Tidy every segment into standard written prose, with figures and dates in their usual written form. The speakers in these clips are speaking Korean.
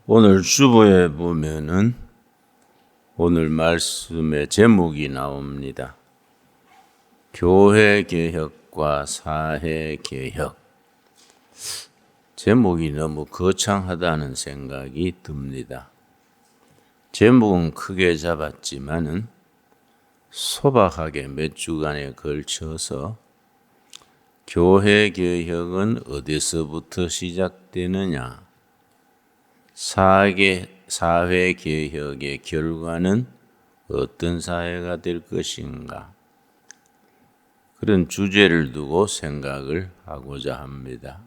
오늘 주보에 보면은 오늘 말씀의 제목이 나옵니다. 교회 개혁과 사회 개혁. 제목이 너무 거창하다는 생각이 듭니다. 제목은 크게 잡았지만은 소박하게 몇 주간에 걸쳐서 교회 개혁은 어디서부터 시작되느냐? 사회 개혁의 결과는 어떤 사회가 될 것인가? 그런 주제를 두고 생각을 하고자 합니다.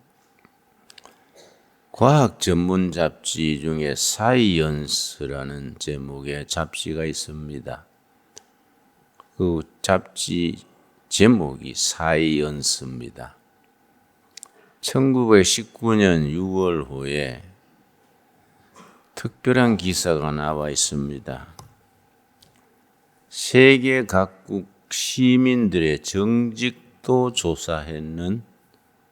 과학 전문 잡지 중에 사이언스라는 제목의 잡지가 있습니다. 그 잡지 제목이 사이언스입니다. 1919년 6월호에 특별한 기사가 나와 있습니다. 세계 각국 시민들의 정직도 조사했는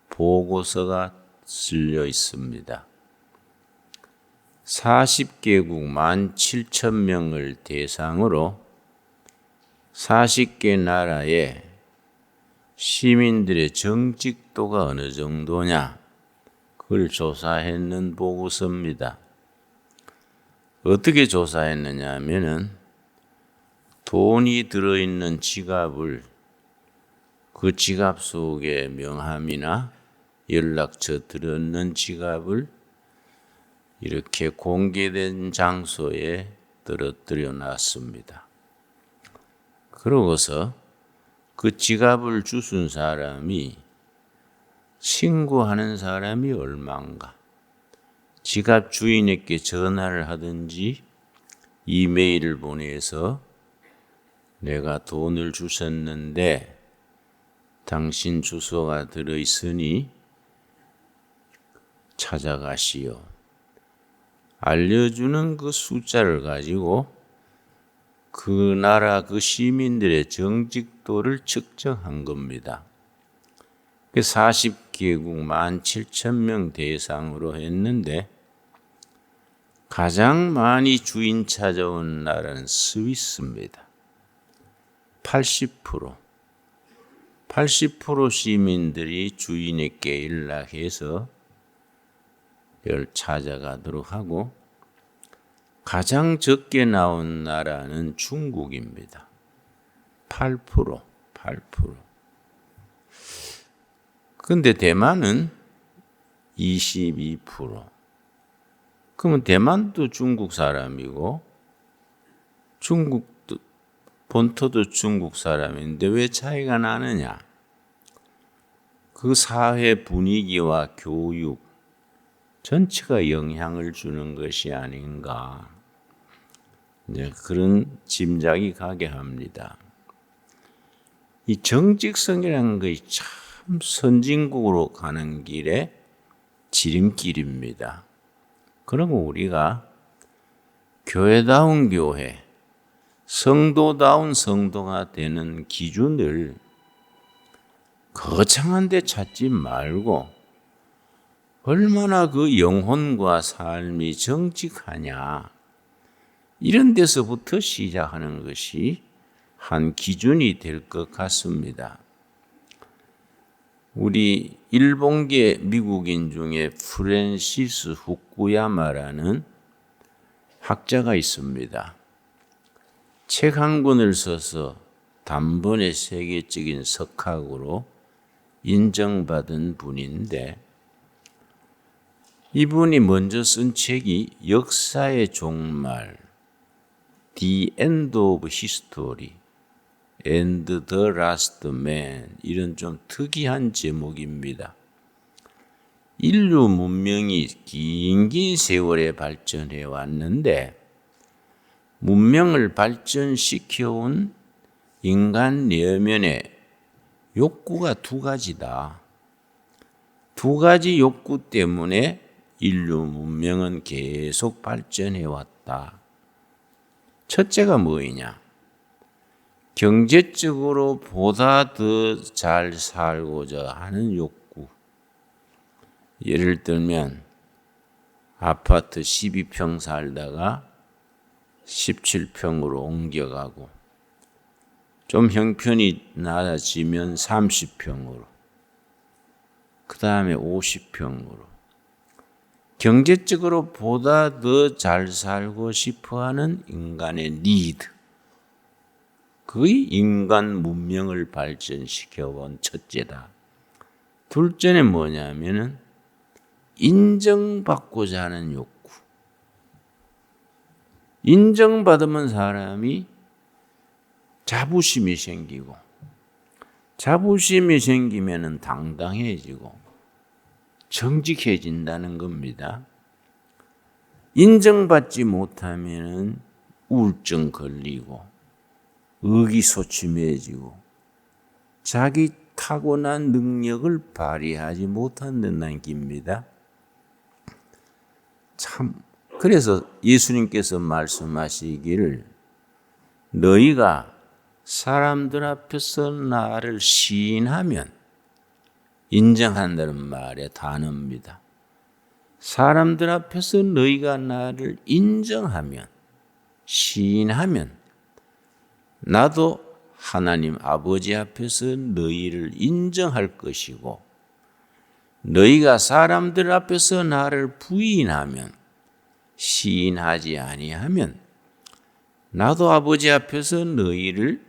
보고서가 실려 있습니다. 40개국 17,000명을 대상으로 40개 나라의 시민들의 정직도가 어느 정도냐, 그걸 조사했는 보고서입니다. 어떻게 조사했느냐 하면은 돈이 들어있는 지갑을 그 지갑 속에 명함이나 연락처 들어있는 지갑을 이렇게 공개된 장소에 떨어뜨려 놨습니다. 그러고서 그 지갑을 주순 사람이 신고하는 사람이 얼마인가? 지갑 주인에게 전화를 하든지 이메일을 보내서 내가 돈을 주셨는데 당신 주소가 들어있으니 찾아가시오. 알려주는 그 숫자를 가지고 그 나라 그 시민들의 정직도를 측정한 겁니다. 40개국 17,000명 대상으로 했는데 가장 많이 주인 찾아온 나라는 스위스입니다. 80% 시민들이 주인에게 연락해서 찾아가도록 하고, 가장 적게 나온 나라는 중국입니다. 8%. 근데 대만은 22%. 그러면 대만도 중국 사람이고 중국도 본토도 중국 사람인데 왜 차이가 나느냐? 그 사회 분위기와 교육 전체가 영향을 주는 것이 아닌가, 이제 그런 짐작이 가게 합니다. 이 정직성이라는 것이 참 선진국으로 가는 길에 지름길입니다. 그러면 우리가 교회다운 교회, 성도다운 성도가 되는 기준을 거창한 데 찾지 말고 얼마나 그 영혼과 삶이 정직하냐, 이런 데서부터 시작하는 것이 한 기준이 될 것 같습니다. 우리 일본계 미국인 중에 프랜시스 후쿠야마라는 학자가 있습니다. 책 한 권을 써서 단번에 세계적인 석학으로 인정받은 분인데, 이분이 먼저 쓴 책이 역사의 종말, The End of History and the Last Man, 이런 좀 특이한 제목입니다. 인류 문명이 긴 세월에 발전해 왔는데 문명을 발전시켜온 인간 내면의 욕구가 두 가지다. 두 가지 욕구 때문에 인류 문명은 계속 발전해 왔다. 첫째가 뭐이냐? 경제적으로 보다 더 잘 살고자 하는 욕구. 예를 들면 아파트 12평 살다가 17평으로 옮겨가고 좀 형편이 낮아지면 30평으로 그 다음에 50평으로 경제적으로 보다 더 잘 살고 싶어하는 인간의 니드, 그의 인간 문명을 발전시켜온 첫째다. 둘째는 뭐냐면은 인정받고자 하는 욕구. 인정받으면 사람이 자부심이 생기고, 자부심이 생기면은 당당해지고 정직해진다는 겁니다. 인정받지 못하면은 우울증 걸리고 의기소침해지고 자기 타고난 능력을 발휘하지 못한다는 겁니다. 참, 그래서 예수님께서 말씀하시기를 너희가 사람들 앞에서 나를 시인하면, 인정한다는 말의 단어입니다. 사람들 앞에서 너희가 나를 인정하면, 시인하면 나도 하나님 아버지 앞에서 너희를 인정할 것이고, 너희가 사람들 앞에서 나를 부인하면, 시인하지 아니하면 나도 아버지 앞에서 너희를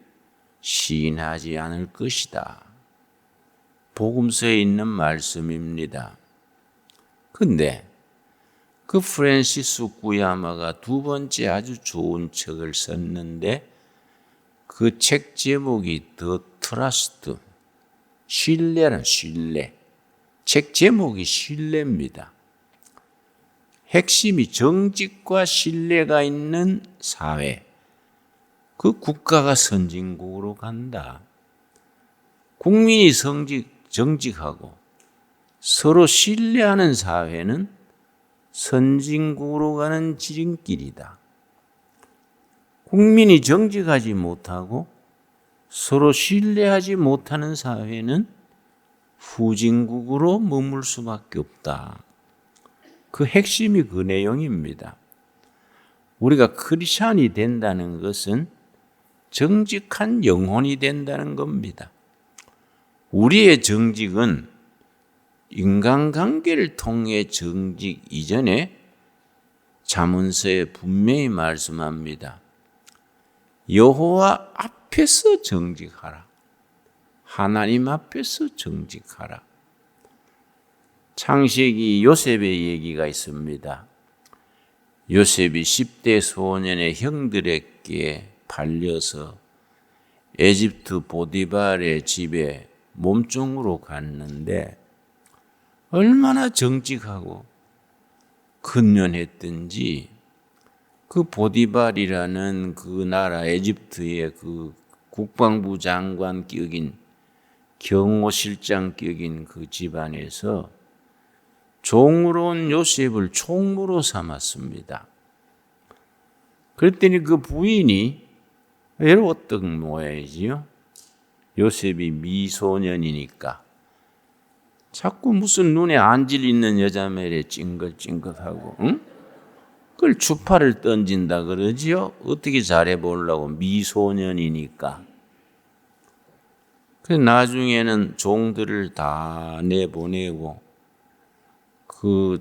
시인하지 않을 것이다. 복음서에 있는 말씀입니다. 근데 그 프랜시스 구야마가 두 번째 아주 좋은 책을 썼는데 그 책 제목이 더 트러스트, 신뢰는 신뢰. 책 제목이 신뢰입니다. 핵심이 정직과 신뢰가 있는 사회, 그 국가가 선진국으로 간다. 국민이 정직하고 서로 신뢰하는 사회는 선진국으로 가는 지름길이다. 국민이 정직하지 못하고 서로 신뢰하지 못하는 사회는 후진국으로 머물 수밖에 없다. 그 핵심이 그 내용입니다. 우리가 크리스찬이 된다는 것은 정직한 영혼이 된다는 겁니다. 우리의 정직은 인간관계를 통해 정직 이전에 잠언서에 분명히 말씀합니다. 여호와 앞에서 정직하라. 하나님 앞에서 정직하라. 창세기 요셉의 얘기가 있습니다. 요셉이 10대 소년의 형들에게 팔려서 에집트 보디발의 집에 몸종으로 갔는데 얼마나 정직하고 근면했든지 그 보디발이라는 그 나라 에집트의 그 국방부 장관 격인 경호실장 격인 그 집안에서 종으로 온 요셉을 총무로 삼았습니다. 그랬더니 그 부인이 외로웠던 모양이지요. 요셉이 미소년이니까 자꾸 무슨 눈에 안질 있는 여자 매래 찡긋찡긋하고, 응? 그걸 추파를 던진다 그러지요. 어떻게 잘해보려고, 미소년이니까. 그래서 나중에는 종들을 다 내보내고 그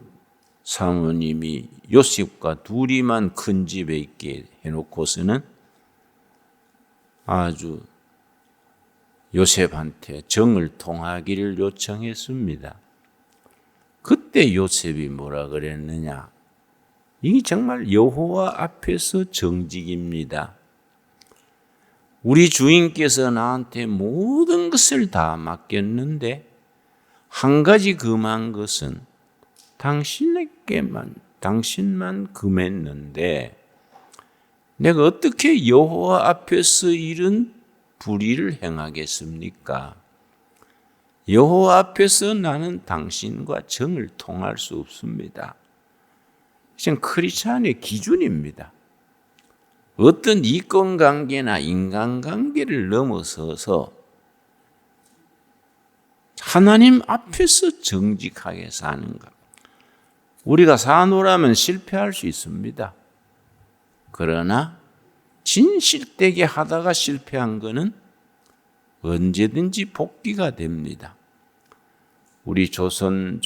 사모님이 요셉과 둘이만 큰 집에 있게 해놓고서는 아주 요셉한테 정을 통하기를 요청했습니다. 그때 요셉이 뭐라 그랬느냐? 이게 정말 여호와 앞에서 정직입니다. 우리 주인께서 나한테 모든 것을 다 맡겼는데 한 가지 금한 것은 당신만 금했는데 내가 어떻게 여호와 앞에서 이런 불의를 행하겠습니까? 여호와 앞에서 나는 당신과 정을 통할 수 없습니다. 이건 크리스찬의 기준입니다. 어떤 이권관계나 인간관계를 넘어서서 하나님 앞에서 정직하게 사는 것. 우리가 사노라면 실패할 수 있습니다. 그러나 진실되게 하다가 실패한 것은 언제든지 복귀가 됩니다. 우리 조선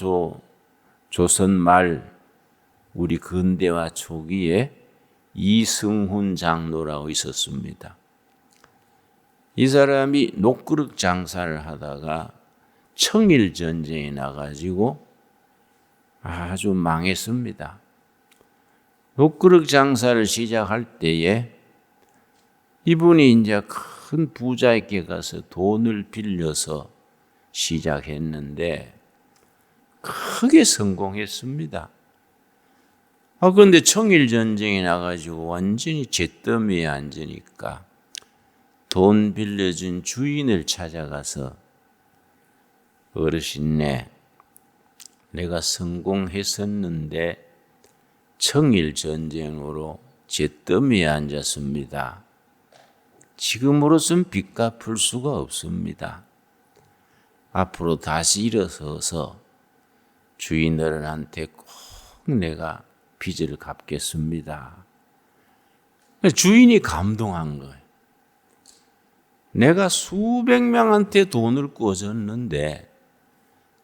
말 우리 근대화 초기에 이승훈 장로라고 있었습니다. 이 사람이 녹그릇 장사를 하다가 청일 전쟁에 나가지고 아주 망했습니다. 녹그릇 장사를 시작할 때에 이분이 이제 큰 부자에게 가서 돈을 빌려서 시작했는데 크게 성공했습니다. 그런데 청일 전쟁에 나가지고 완전히 잿더미에 앉으니까 돈 빌려준 주인을 찾아가서 어르신네, 내가 성공했었는데 청일 전쟁으로 잿더미에 앉았습니다. 지금으로선 빚 갚을 수가 없습니다. 앞으로 다시 일어서서 주인어른한테 꼭 내가 빚을 갚겠습니다. 주인이 감동한 거예요. 내가 수백 명한테 돈을 꿔줬는데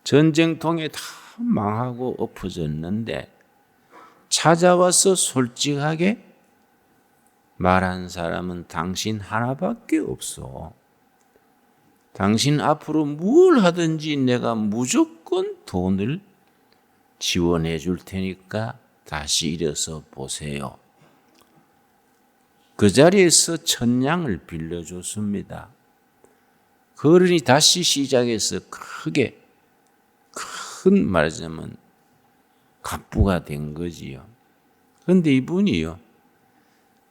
전쟁통에 다 망하고 엎어졌는데 찾아와서 솔직하게 말한 사람은 당신 하나밖에 없어. 당신 앞으로 뭘 하든지 내가 무조건 돈을 지원해 줄 테니까 다시 일어서 보세요. 그 자리에서 1,000냥을 빌려줬습니다. 그 어른이 다시 시작해서 크게 큰 말하자면 갑부가 된 거지요. 그런데 이분이요,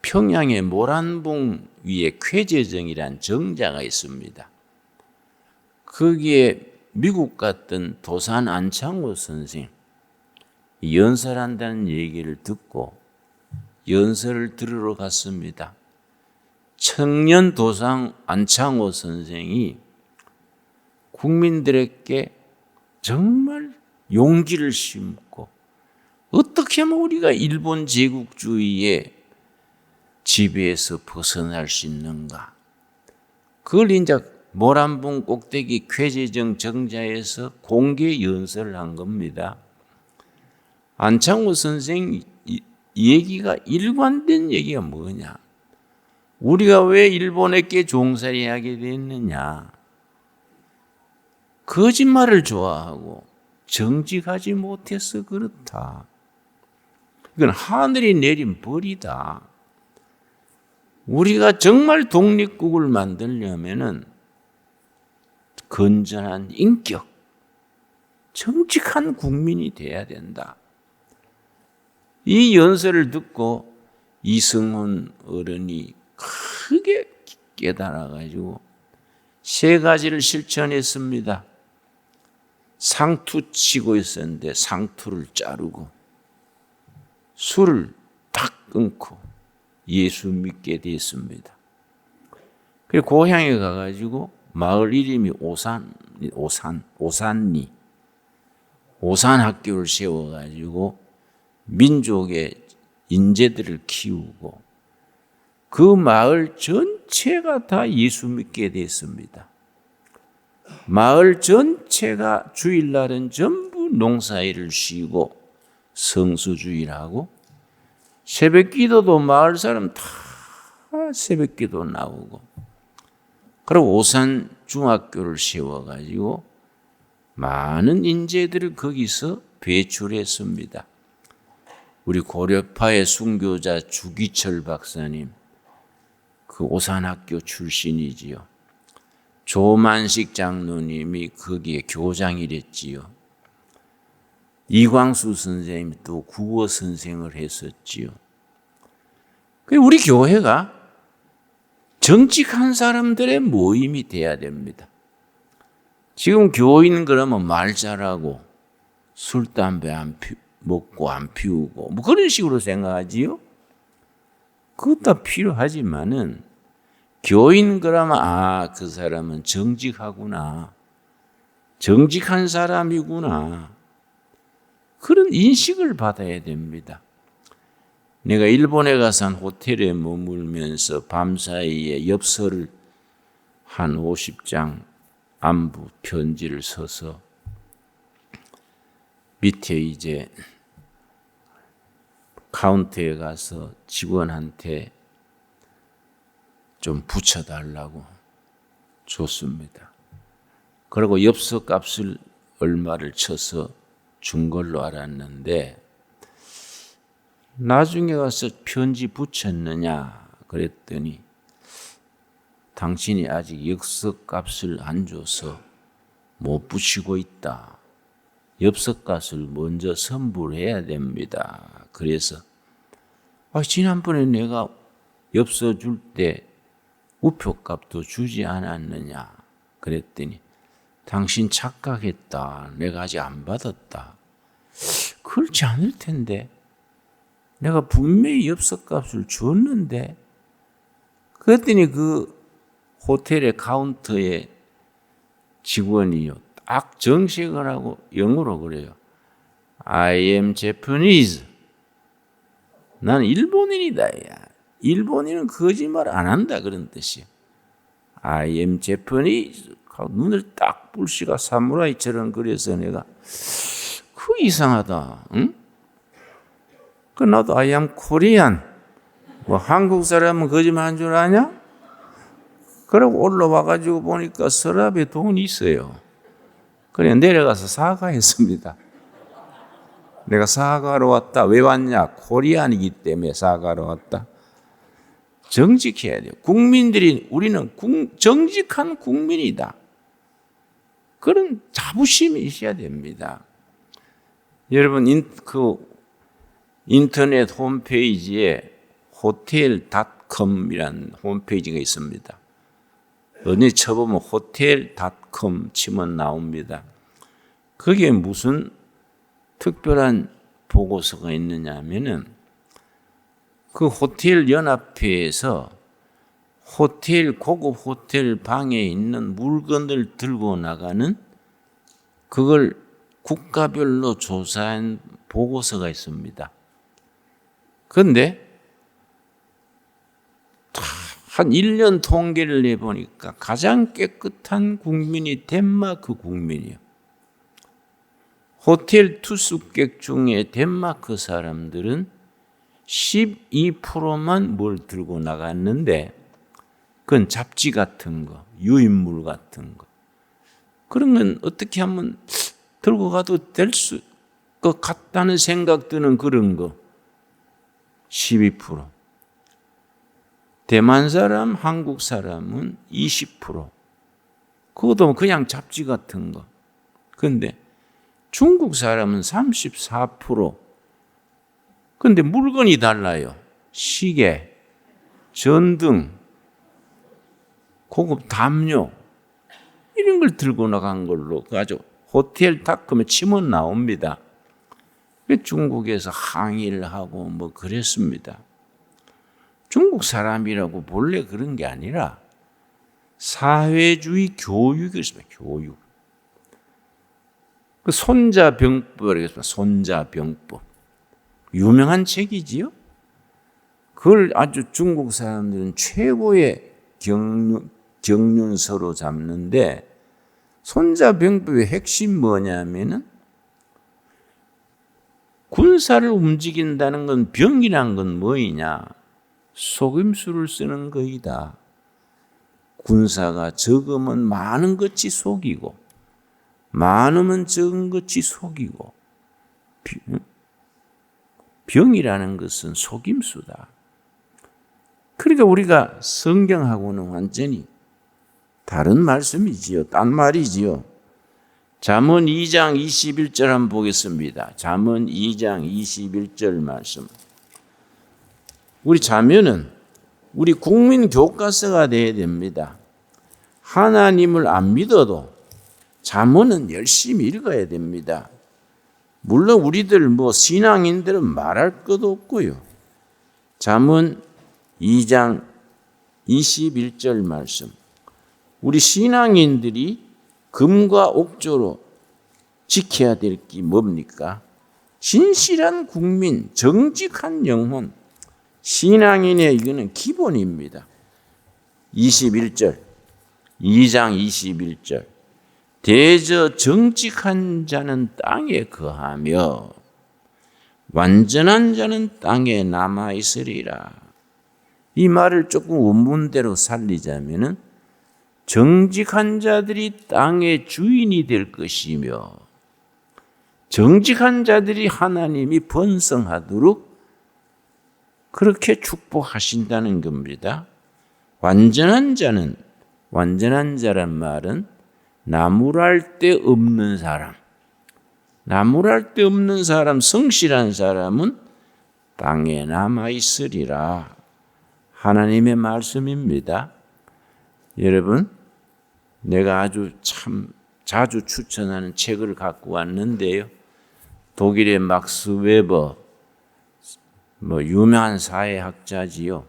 평양의 모란봉 위에 쾌재정이란 정자가 있습니다. 거기에 미국 갔던 도산 안창호 선생 연설한다는 얘기를 듣고 연설을 들으러 갔습니다. 청년 도산 안창호 선생이 국민들에게 정말 용기를 심고 어떻게 하면 우리가 일본 제국주의의 지배에서 벗어날 수 있는가, 그걸 이제 모란봉 꼭대기 쾌재정 정자에서 공개 연설을 한 겁니다. 안창호 선생 얘기가 일관된 얘기가 뭐냐? 우리가 왜 일본에게 종살이 하게 됐느냐? 거짓말을 좋아하고 정직하지 못해서 그렇다. 이건 하늘이 내린 벌이다. 우리가 정말 독립국을 만들려면은 건전한 인격, 정직한 국민이 돼야 된다. 이 연설을 듣고 이승훈 어른이 크게 깨달아가지고 3가지를 실천했습니다. 상투 치고 있었는데 상투를 자르고 술을 딱 끊고 예수 믿게 됐습니다. 그리고 고향에 가가지고 마을 이름이 오산리 오산학교를 세워가지고 민족의 인재들을 키우고 그 마을 전체가 다 예수 믿게 됐습니다. 마을 전체가 주일날은 전부 농사일을 쉬고 성수주일하고 새벽기도도 마을 사람 다 새벽기도 나오고, 그리고 오산 중학교를 세워가지고 많은 인재들을 거기서 배출했습니다. 우리 고려파의 순교자 주기철 박사님, 그 오산학교 출신이지요. 조만식 장로님이 거기에 교장이랬지요. 이광수 선생님이 또 국어 선생을 했었지요. 우리 교회가 정직한 사람들의 모임이 돼야 됩니다. 지금 교인 그러면 말 잘하고 술, 담배 먹고 안 피우고 뭐 그런 식으로 생각하지요. 그것도 필요하지만은 교인 그러면 그 사람은 정직하구나, 정직한 사람이구나, 그런 인식을 받아야 됩니다. 내가 일본에 가서 한 호텔에 머물면서 밤사이에 엽서를 한 50장 안부 편지를 써서 밑에 이제 카운터에 가서 직원한테 좀 붙여달라고 줬습니다. 그리고 엽서 값을 얼마를 쳐서 준 걸로 알았는데 나중에 가서 편지 붙였느냐 그랬더니 당신이 아직 엽서 값을 안 줘서 못 붙이고 있다. 엽서 값을 먼저 선불해야 됩니다. 그래서 지난번에 내가 엽서 줄 때 우표값도 주지 않았느냐 그랬더니 당신 착각했다. 내가 아직 안 받았다. 그렇지 않을 텐데 내가 분명히 엽서값을 줬는데 그랬더니 그 호텔의 카운터에 직원이요 딱 정색을 하고 영어로 그래요. I am Japanese. 난 일본인이다. 야. 일본인은 거짓말 안 한다 그런 뜻이야. I am Japanese. 눈을 딱 불씨가 사무라이처럼 그려서 내가 이상하다. 응? 그 나도 I am Korean. 뭐 한국 사람은 거짓말한 줄 아냐? 그러고 올라와가지고 보니까 서랍에 돈이 있어요. 그래 내려가서 사과했습니다. 내가 사과하러 왔다. 왜 왔냐? 코리안이기 때문에 사과하러 왔다. 정직해야 돼요. 국민들이 우리는 정직한 국민이다. 그런 자부심이 있어야 됩니다. 여러분 인터넷 홈페이지에 hotel.com이라는 홈페이지가 있습니다. 어디 쳐보면 hotel.com 치면 나옵니다. 거기에 무슨 특별한 보고서가 있느냐 하면은 그 호텔 연합회에서 고급 호텔 방에 있는 물건을 들고 나가는 그걸 국가별로 조사한 보고서가 있습니다. 그런데 한 1년 통계를 내보니까 가장 깨끗한 국민이 덴마크 국민이에요. 호텔 투숙객 중에 덴마크 사람들은 12%만 뭘 들고 나갔는데 그건 잡지 같은 거, 유인물 같은 거. 그런 건 어떻게 하면 들고 가도 될 것 같다는 생각 드는 그런 거 12%. 대만 사람, 한국 사람은 20%. 그것도 그냥 잡지 같은 거. 그런데 중국 사람은 34%. 그런데 물건이 달라요. 시계, 전등, 고급 담요 이런 걸 들고 나간 걸로 아주 호텔닷컴에 치면 나옵니다. 중국에서 항의를 하고 뭐 그랬습니다. 중국 사람이라고 본래 그런 게 아니라 사회주의 교육이 있습니다. 교육. 그 손자병법이라고 했습니다. 손자병법. 유명한 책이지요. 그걸 아주 중국 사람들은 최고의 경륜서로 잡는데 손자병법의 핵심 뭐냐면은 군사를 움직인다는 건 병이란 건 뭐이냐? 속임수를 쓰는 거이다. 군사가 적으면 많은 것이 속이고 많으면 적은 것이 속이고 병이라는 것은 속임수다. 그러니까 우리가 성경하고는 완전히 다른 말씀이지요. 딴 말이지요. 잠언 2장 21절 한번 보겠습니다. 잠언 2장 21절 말씀. 우리 자면은 우리 국민 교과서가 돼야 됩니다. 하나님을 안 믿어도 잠언은 열심히 읽어야 됩니다. 물론 우리들 신앙인들은 말할 것도 없고요. 잠언 2장 21절 말씀. 우리 신앙인들이 금과 옥조로 지켜야 될 게 뭡니까? 진실한 국민, 정직한 영혼, 신앙인의 이거는 기본입니다. 21절, 2장 21절. 대저 정직한 자는 땅에 거하며 완전한 자는 땅에 남아 있으리라. 이 말을 조금 원문대로 살리자면은 정직한 자들이 땅의 주인이 될 것이며 정직한 자들이 하나님이 번성하도록 그렇게 축복하신다는 겁니다. 완전한 자란 말은 나무랄 데 없는 사람, 나무랄 데 없는 사람, 성실한 사람은 땅에 남아 있으리라. 하나님의 말씀입니다. 여러분, 내가 아주 참 자주 추천하는 책을 갖고 왔는데요. 독일의 막스 웨버, 유명한 사회학자지요.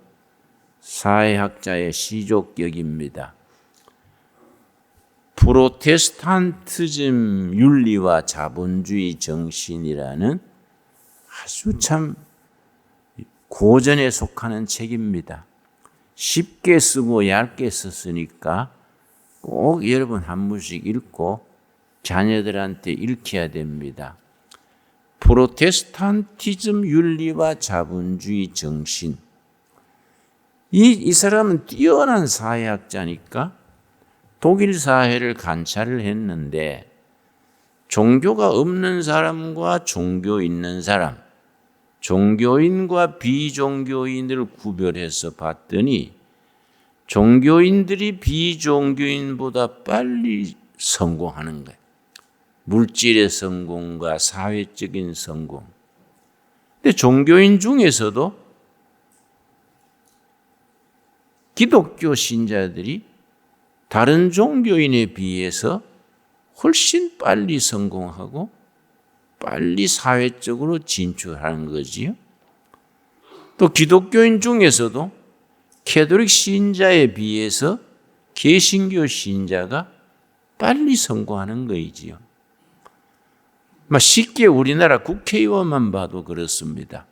사회학자의 시족격입니다. 프로테스탄티즘 윤리와 자본주의 정신이라는 아주 참 고전에 속하는 책입니다. 쉽게 쓰고 얇게 썼으니까 꼭 여러분 한 번씩 읽고 자녀들한테 읽혀야 됩니다. 프로테스탄티즘 윤리와 자본주의 정신. 이 사람은 뛰어난 사회학자니까 독일 사회를 관찰을 했는데 종교가 없는 사람과 종교 있는 사람, 종교인과 비종교인을 구별해서 봤더니 종교인들이 비종교인보다 빨리 성공하는 거예요. 물질의 성공과 사회적인 성공. 근데 종교인 중에서도 기독교 신자들이 다른 종교인에 비해서 훨씬 빨리 성공하고 빨리 사회적으로 진출하는 거지요. 또 기독교인 중에서도 캐톨릭 신자에 비해서 개신교 신자가 빨리 성공하는 거이지요. 쉽게 우리나라 국회의원만 봐도 그렇습니다.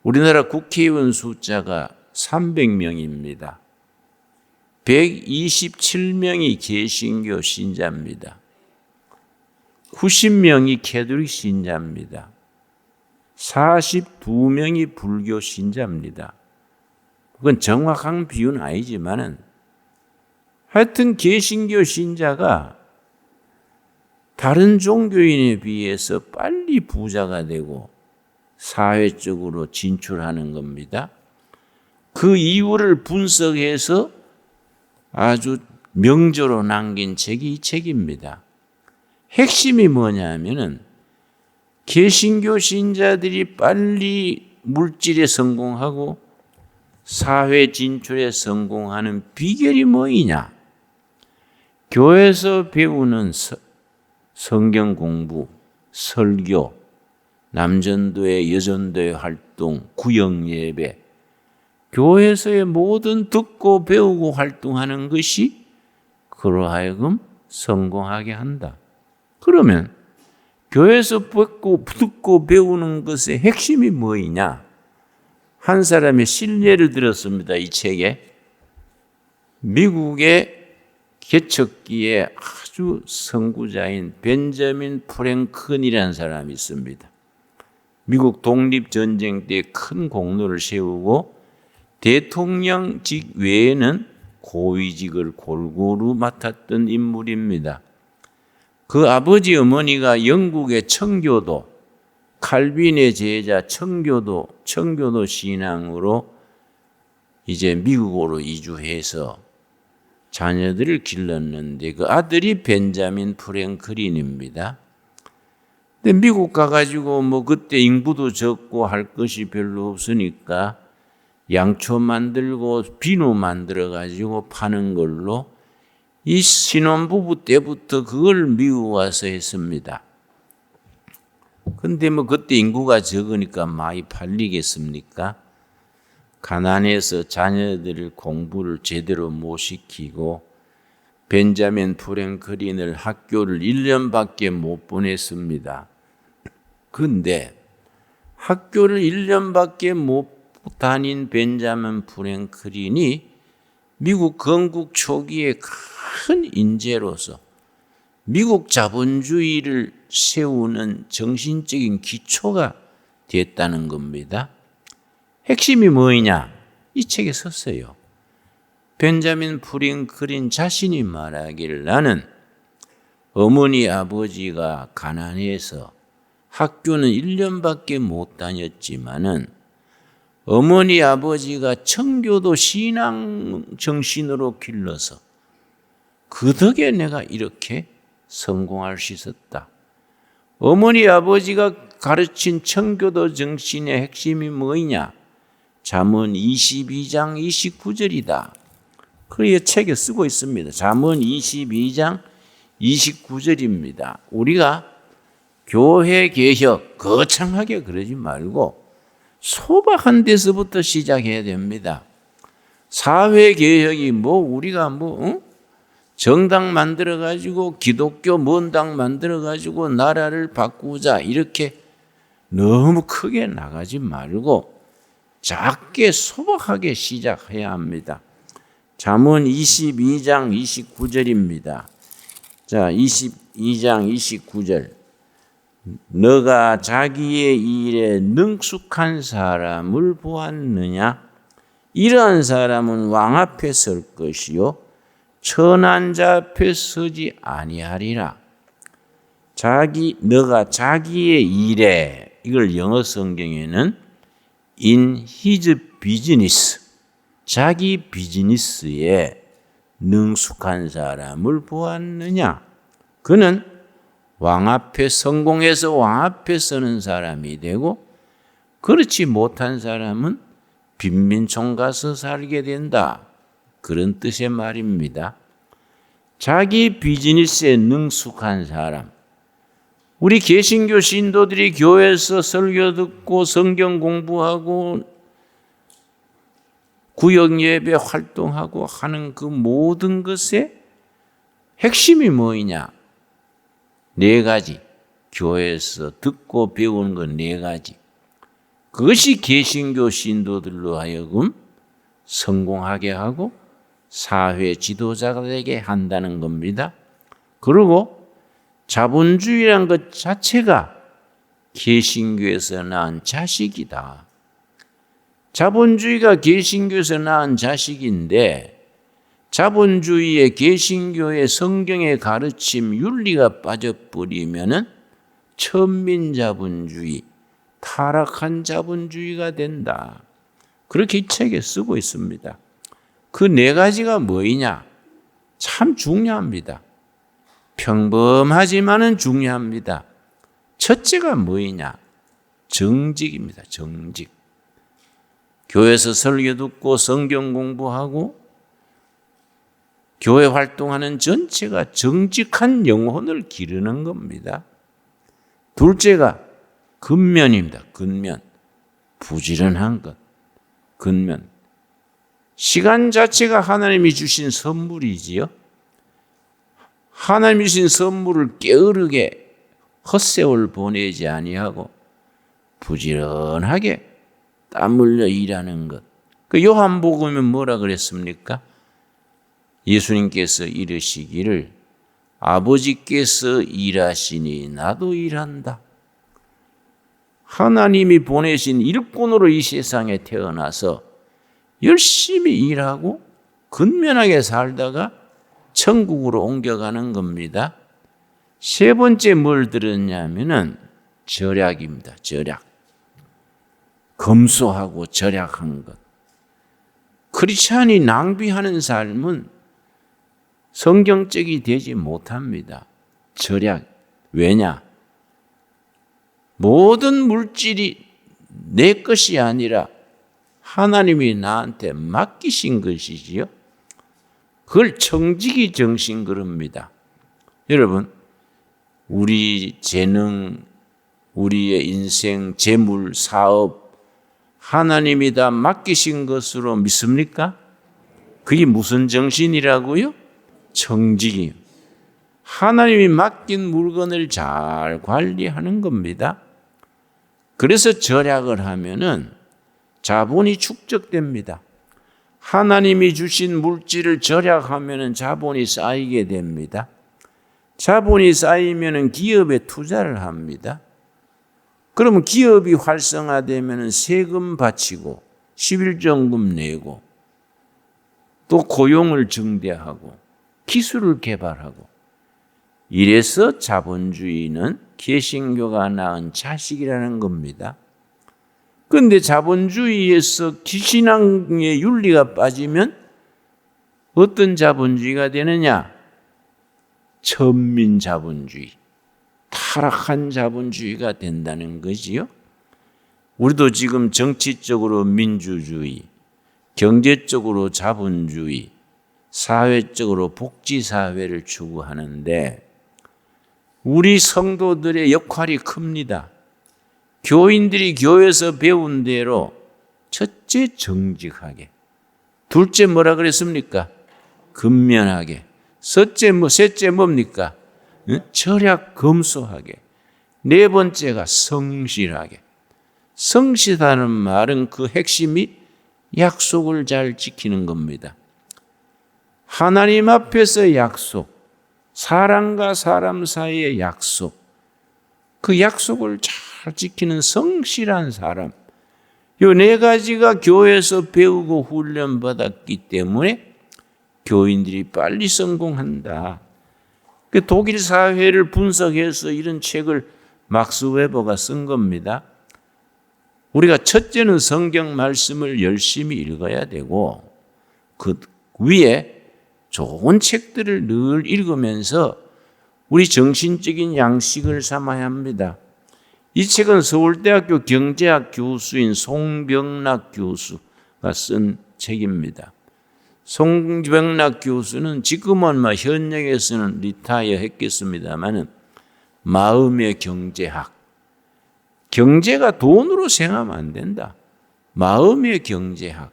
우리나라 국회의원 숫자가 300명입니다. 127명이 개신교 신자입니다. 90명이 캐톨릭 신자입니다. 42명이 불교 신자입니다. 그건 정확한 비유는 아니지만은 하여튼 개신교 신자가 다른 종교인에 비해서 빨리 부자가 되고 사회적으로 진출하는 겁니다. 그 이유를 분석해서 아주 명저로 남긴 책이 이 책입니다. 핵심이 뭐냐면은 개신교 신자들이 빨리 물질에 성공하고 사회 진출에 성공하는 비결이 뭐이냐? 교회에서 배우는 성경 공부, 설교, 남전도회, 여전도회 활동, 구역 예배, 교회에서의 모든 듣고 배우고 활동하는 것이 그로 하여금 성공하게 한다. 그러면 교회에서 듣고 배우는 것의 핵심이 뭐이냐? 한 사람의 실례를 들었습니다. 이 책에. 미국의 개척기에 아주 선구자인 벤자민 프랭클이라는 사람이 있습니다. 미국 독립전쟁 때 큰 공로를 세우고 대통령직 외에는 고위직을 골고루 맡았던 인물입니다. 그 아버지 어머니가 영국의 청교도, 칼빈의 제자 청교도 신앙으로 이제 미국으로 이주해서 자녀들을 길렀는데 그 아들이 벤자민 프랭클린입니다. 근데 미국 가가지고 그때 인구도 적고 할 것이 별로 없으니까 양초 만들고 비누 만들어가지고 파는 걸로 이 신혼부부 때부터 그걸 미국 와서 했습니다. 근데 그때 인구가 적으니까 많이 팔리겠습니까? 가난해서 자녀들을 공부를 제대로 못 시키고 벤자민 프랭클린을 학교를 1년밖에 못 보냈습니다. 근데 학교를 1년밖에 못 다닌 벤자민 프랭클린이 미국 건국 초기에 큰 인재로서 미국 자본주의를 세우는 정신적인 기초가 됐다는 겁니다. 핵심이 뭐냐? 이 책에 썼어요. 벤자민 프랭클린 자신이 말하기를 나는 어머니 아버지가 가난해서 학교는 1년밖에 못 다녔지만은 어머니 아버지가 청교도 신앙 정신으로 길러서 그 덕에 내가 이렇게 성공할 수 있었다. 어머니 아버지가 가르친 청교도 정신의 핵심이 뭐냐? 잠언 22장 29절이다. 그 책에 쓰고 있습니다. 잠언 22장 29절입니다. 우리가 교회 개혁 거창하게 그러지 말고 소박한 데서부터 시작해야 됩니다. 사회 개혁이 우리가 정당 만들어 가지고 기독교 뭔당 만들어 가지고 나라를 바꾸자 이렇게 너무 크게 나가지 말고 작게 소박하게 시작해야 합니다. 잠언 22장 29절입니다. 자, 22장 29절. 너가 자기의 일에 능숙한 사람을 보았느냐? 이러한 사람은 왕 앞에 설 것이요 천한 자 앞에 서지 아니하리라. 너가 자기의 일에, 이걸 영어 성경에는 in his business, 자기 비즈니스에 능숙한 사람을 보았느냐? 그는 왕 앞에 성공해서 왕 앞에 서는 사람이 되고 그렇지 못한 사람은 빈민촌 가서 살게 된다. 그런 뜻의 말입니다. 자기 비즈니스에 능숙한 사람. 우리 개신교 신도들이 교회에서 설교 듣고 성경 공부하고 구역 예배 활동하고 하는 그 모든 것의 핵심이 뭐냐? 4가지. 교회에서 듣고 배우는 건 4가지. 그것이 개신교 신도들로 하여금 성공하게 하고 사회 지도자가 되게 한다는 겁니다. 그리고 자본주의란 것 자체가 개신교에서 낳은 자식이다. 자본주의가 개신교에서 낳은 자식인데 자본주의의 개신교의 성경의 가르침 윤리가 빠져버리면은 천민자본주의, 타락한 자본주의가 된다. 그렇게 이 책에 쓰고 있습니다. 그 4가지가 뭐이냐? 참 중요합니다. 평범하지만은 중요합니다. 첫째가 뭐이냐? 정직입니다. 정직. 교회에서 설교 듣고 성경 공부하고 교회 활동하는 전체가 정직한 영혼을 기르는 겁니다. 둘째가 근면입니다. 근면. 부지런한 것. 근면. 시간 자체가 하나님이 주신 선물이지요. 하나님이 주신 선물을 게으르게 헛세월 보내지 아니하고 부지런하게 땀 흘려 일하는 것. 그 요한복음에 뭐라 그랬습니까? 예수님께서 이르시기를 아버지께서 일하시니 나도 일한다. 하나님이 보내신 일꾼으로 이 세상에 태어나서 열심히 일하고 근면하게 살다가 천국으로 옮겨가는 겁니다. 3번째 뭘 들었냐면은 절약입니다. 절약. 검소하고 절약한 것. 크리스찬이 낭비하는 삶은 성경적이 되지 못합니다. 절약. 왜냐? 모든 물질이 내 것이 아니라 하나님이 나한테 맡기신 것이지요. 그걸 청지기 정신 그럽니다. 여러분, 우리 재능, 우리의 인생, 재물, 사업, 하나님이 다 맡기신 것으로 믿습니까? 그게 무슨 정신이라고요? 청지기. 하나님이 맡긴 물건을 잘 관리하는 겁니다. 그래서 절약을 하면은 자본이 축적됩니다. 하나님이 주신 물질을 절약하면은 자본이 쌓이게 됩니다. 자본이 쌓이면은 기업에 투자를 합니다. 그러면 기업이 활성화되면은 세금 바치고 11조금 내고 또 고용을 증대하고 기술을 개발하고, 이래서 자본주의는 개신교가 낳은 자식이라는 겁니다. 그런데 자본주의에서 신앙의 윤리가 빠지면 어떤 자본주의가 되느냐? 천민자본주의, 타락한 자본주의가 된다는 거지요. 우리도 지금 정치적으로 민주주의, 경제적으로 자본주의, 사회적으로 복지사회를 추구하는데 우리 성도들의 역할이 큽니다. 교인들이 교회에서 배운 대로 첫째 정직하게, 둘째 뭐라 그랬습니까? 근면하게, 셋째 뭡니까? 절약 검소하게, 네 번째가 성실하게. 성실하다는 말은 그 핵심이 약속을 잘 지키는 겁니다. 하나님 앞에서 약속, 사람과 사람 사이의 약속, 그 약속을 잘 지키는 성실한 사람, 이 네 가지가 교회에서 배우고 훈련받았기 때문에 교인들이 빨리 성공한다. 독일 사회를 분석해서 이런 책을 막스 웨버가 쓴 겁니다. 우리가 첫째는 성경 말씀을 열심히 읽어야 되고, 그 위에 좋은 책들을 늘 읽으면서 우리 정신적인 양식을 삼아야 합니다. 이 책은 서울대학교 경제학 교수인 송병락 교수가 쓴 책입니다. 송병락 교수는 지금은 현역에서는 리타이어 했겠습니다만 마음의 경제학, 경제가 돈으로 생각하면 안 된다. 마음의 경제학,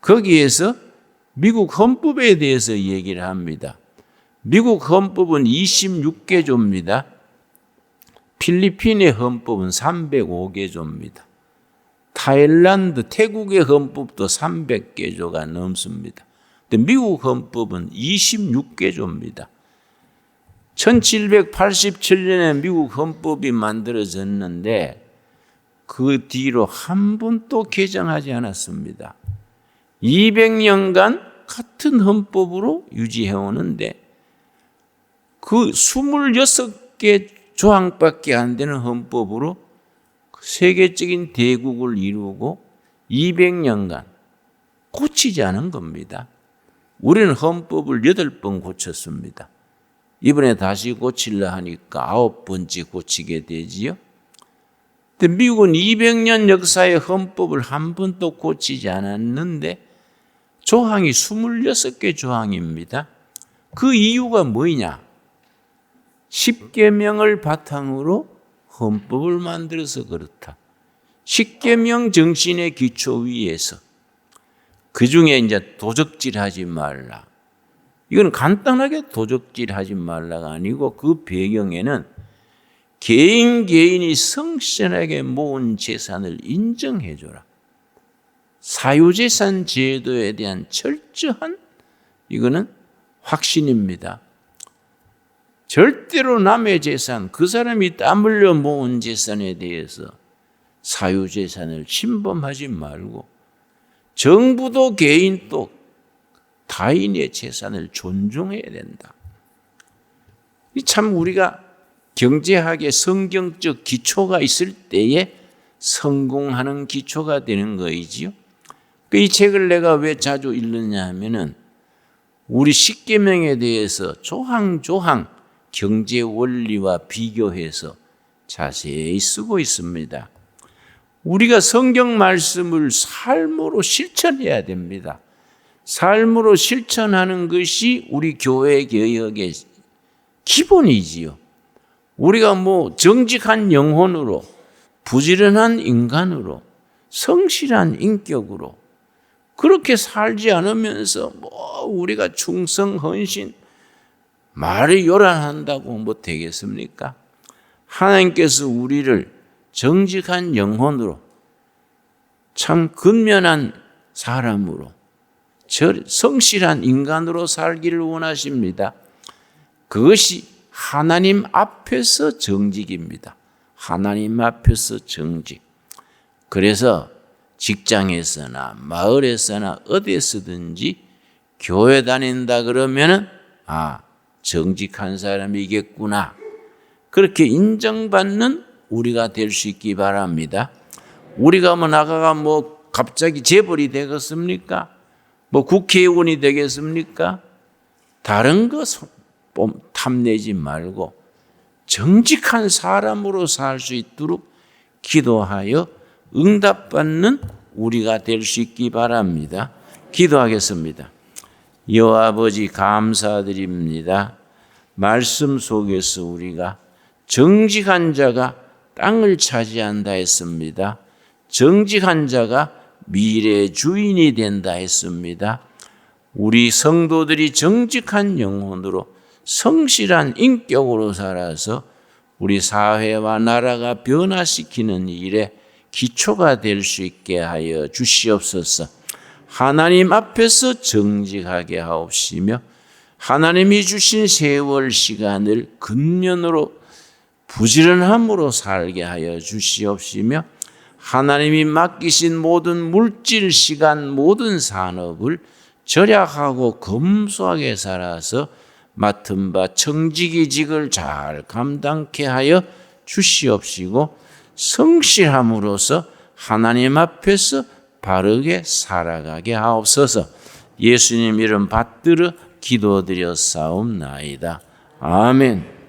거기에서 미국 헌법에 대해서 얘기를 합니다. 미국 헌법은 26개조입니다. 필리핀의 헌법은 305개조입니다. 타일란드, 태국의 헌법도 300개조가 넘습니다. 근데 미국 헌법은 26개조입니다. 1787년에 미국 헌법이 만들어졌는데 그 뒤로 한 번도 개정하지 않았습니다. 200년간 같은 헌법으로 유지해 오는데 그 26개 조항밖에 안 되는 헌법으로 세계적인 대국을 이루고 200년간 고치지 않은 겁니다. 우리는 헌법을 8번 고쳤습니다. 이번에 다시 고치려 하니까 9번째 고치게 되지요. 근데 미국은 200년 역사의 헌법을 한 번도 고치지 않았는데 조항이 26개 조항입니다. 그 이유가 뭐냐? 10계명을 바탕으로 헌법을 만들어서 그렇다. 10계명 정신의 기초 위에서 그 중에 이제 도적질하지 말라. 이건 간단하게 도적질하지 말라가 아니고 그 배경에는 개인이 성실하게 모은 재산을 인정해줘라. 사유재산 제도에 대한 철저한 이거는 확신입니다. 절대로 남의 재산, 그 사람이 땀 흘려 모은 재산에 대해서 사유재산을 침범하지 말고 정부도 개인도 타인의 재산을 존중해야 된다. 참 우리가 경제학의 성경적 기초가 있을 때에 성공하는 기초가 되는 거이지요. 이 책을 내가 왜 자주 읽느냐 하면은 우리 10계명에 대해서 조항조항 경제 원리와 비교해서 자세히 쓰고 있습니다. 우리가 성경 말씀을 삶으로 실천해야 됩니다. 삶으로 실천하는 것이 우리 교회 개혁의 기본이지요. 우리가 정직한 영혼으로, 부지런한 인간으로, 성실한 인격으로 그렇게 살지 않으면서 우리가 충성, 헌신, 말이 요란한다고 되겠습니까? 하나님께서 우리를 정직한 영혼으로 참 근면한 사람으로 성실한 인간으로 살기를 원하십니다. 그것이 하나님 앞에서 정직입니다. 하나님 앞에서 정직. 그래서 직장에서나 마을에서나 어디에서든지 교회 다닌다 그러면은 정직한 사람이겠구나. 그렇게 인정받는 우리가 될 수 있기 바랍니다. 우리가 나가가 갑자기 재벌이 되겠습니까? 국회의원이 되겠습니까? 다른 거 탐내지 말고 정직한 사람으로 살 수 있도록 기도하여 응답받는 우리가 될 수 있기 바랍니다. 기도하겠습니다. 여호와 아버지 감사드립니다. 말씀 속에서 우리가 정직한 자가 땅을 차지한다 했습니다. 정직한 자가 미래의 주인이 된다 했습니다. 우리 성도들이 정직한 영혼으로 성실한 인격으로 살아서 우리 사회와 나라가 변화시키는 일에 기초가 될 수 있게 하여 주시옵소서. 하나님 앞에서 정직하게 하옵시며 하나님이 주신 세월 시간을 근면으로 부지런함으로 살게 하여 주시옵시며 하나님이 맡기신 모든 물질, 시간, 모든 산업을 절약하고 검소하게 살아서 맡은 바 청지기직을 잘 감당케 하여 주시옵시고 성실함으로써 하나님 앞에서 바르게 살아가게 하옵소서. 예수님 이름 받들어 기도드렸사옵나이다. 아멘.